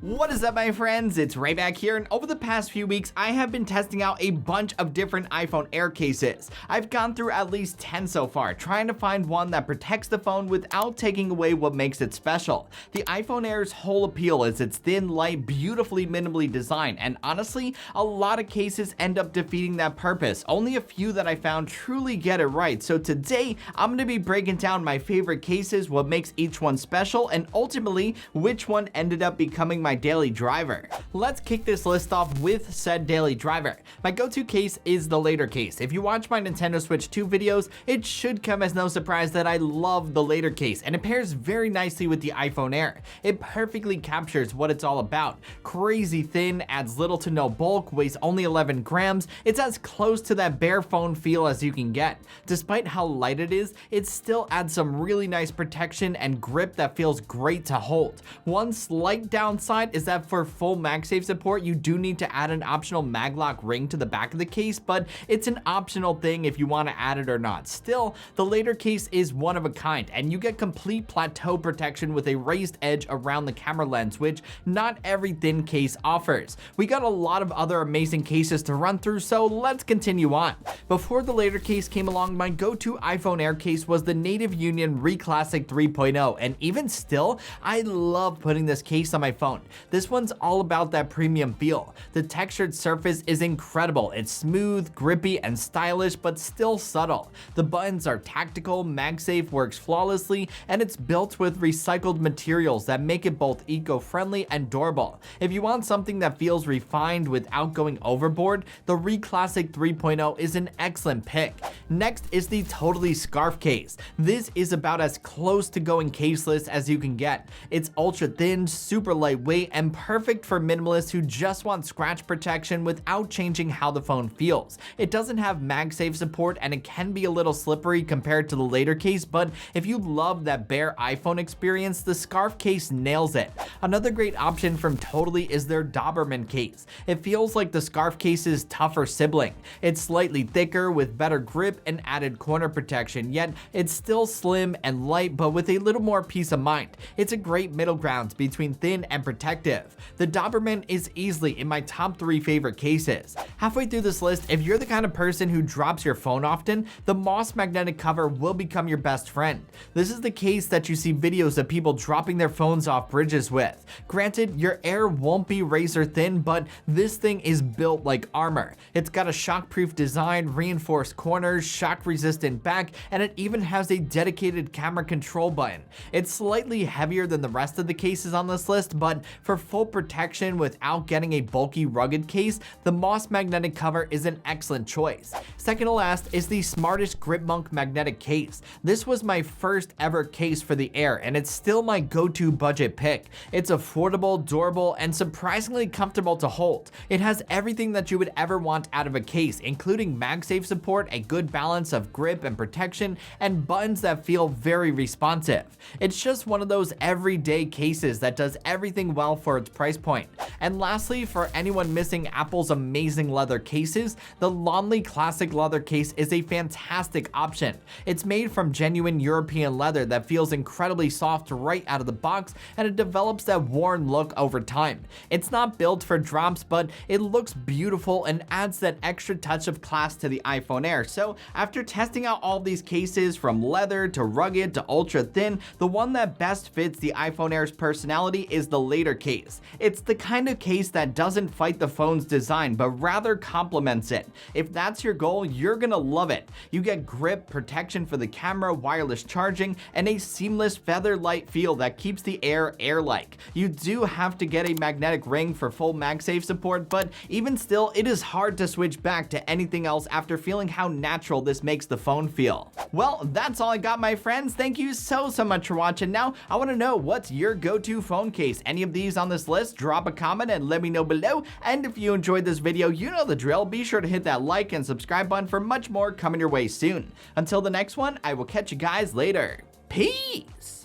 What is up, my friends? It's Ray back here, and over the past few weeks I have been testing out a bunch of different iPhone Air cases. I've gone through at least 10 so far, trying to find one that protects the phone without taking away what makes it special. The iPhone Air's whole appeal is its thin, light, beautifully minimally designed, and honestly, a lot of cases end up defeating that purpose. Only a few that I found truly get it right, so today I'm going to be breaking down my favorite cases, what makes each one special, and ultimately which one ended up becoming my daily driver. Let's kick this list off with said daily driver. My go-to case is the Latercase. If you watch my Nintendo Switch 2 videos, it should come as no surprise that I love the Latercase, and it pairs very nicely with the iPhone Air. It perfectly captures what it's all about. Crazy thin, adds little to no bulk, weighs only 11 grams. It's as close to that bare phone feel as you can get. Despite how light it is, it still adds some really nice protection and grip that feels great to hold. One slight downside is that for full MagSafe support, you do need to add an optional maglock ring to the back of the case, but it's an optional thing if you want to add it or not. Still, the Latercase is one of a kind, and you get complete plateau protection with a raised edge around the camera lens, which not every thin case offers. We got a lot of other amazing cases to run through, so let's continue on. Before the Latercase came along, my go-to iPhone Air case was the Native Union ReClassic 3.0, and even still, I love putting this case on my phone. This one's all about that premium feel. The textured surface is incredible. It's smooth, grippy, and stylish, but still subtle. The buttons are tactical, MagSafe works flawlessly, and it's built with recycled materials that make it both eco-friendly and durable. If you want something that feels refined without going overboard, the ReClassic 3.0 is an excellent pick. Next is the Totallee Scarf case. This is about as close to going caseless as you can get. It's ultra thin, super lightweight, and perfect for minimalists who just want scratch protection without changing how the phone feels. It doesn't have MagSafe support, and it can be a little slippery compared to the Latercase, but if you love that bare iPhone experience, the Scarf case nails it. Another great option from Totallee is their Doberman case. It feels like the Scarf case's tougher sibling. It's slightly thicker with better grip and added corner protection, yet it's still slim and light, but with a little more peace of mind. It's a great middle ground between thin and protective. The Doberman is easily in my top 3 favorite cases. Halfway through this list, if you're the kind of person who drops your phone often, the Mous magnetic cover will become your best friend. This is the case that you see videos of people dropping their phones off bridges with. Granted, your Air won't be razor thin, but this thing is built like armor. It's got a shockproof design, reinforced corners, shock resistant back, and it even has a dedicated camera control button. It's slightly heavier than the rest of the cases on this list, but for full protection without getting a bulky rugged case, the Mous magnetic cover is an excellent choice. Second to last is the Smartish Gripmunk magnetic case. This was my first ever case for the Air, and it's still my go-to budget pick. It's affordable, durable, and surprisingly comfortable to hold. It has everything that you would ever want out of a case, including MagSafe support, a good balance of grip and protection, and buttons that feel very responsive. It's just one of those everyday cases that does everything well for its price point. And lastly, for anyone missing Apple's amazing leather cases, the LONLI Classic leather case is a fantastic option. It's made from genuine European leather that feels incredibly soft right out of the box, and it develops that worn look over time. It's not built for drops, but it looks beautiful and adds that extra touch of class to the iPhone Air. So after testing out all these cases from leather to rugged to ultra thin, the one that best fits the iPhone Air's personality is the Latercase. It's the kind of case that doesn't fight the phone's design, but rather complements it. If that's your goal, you're gonna love it. You get grip, protection for the camera, wireless charging, and a seamless feather-light feel that keeps the Air air-like. You do have to get a magnetic ring for full MagSafe support, but even still, it is hard to switch back to anything else after feeling how natural this makes the phone feel. Well, that's all I got, my friends. Thank you so much for watching. Now, I want to know, what's your go-to phone case? Any of these on this list? Drop a comment and let me know below. And if you enjoyed this video, you know the drill. Be sure to hit that like and subscribe button for much more coming your way soon. Until the next one, I will catch you guys later. Peace!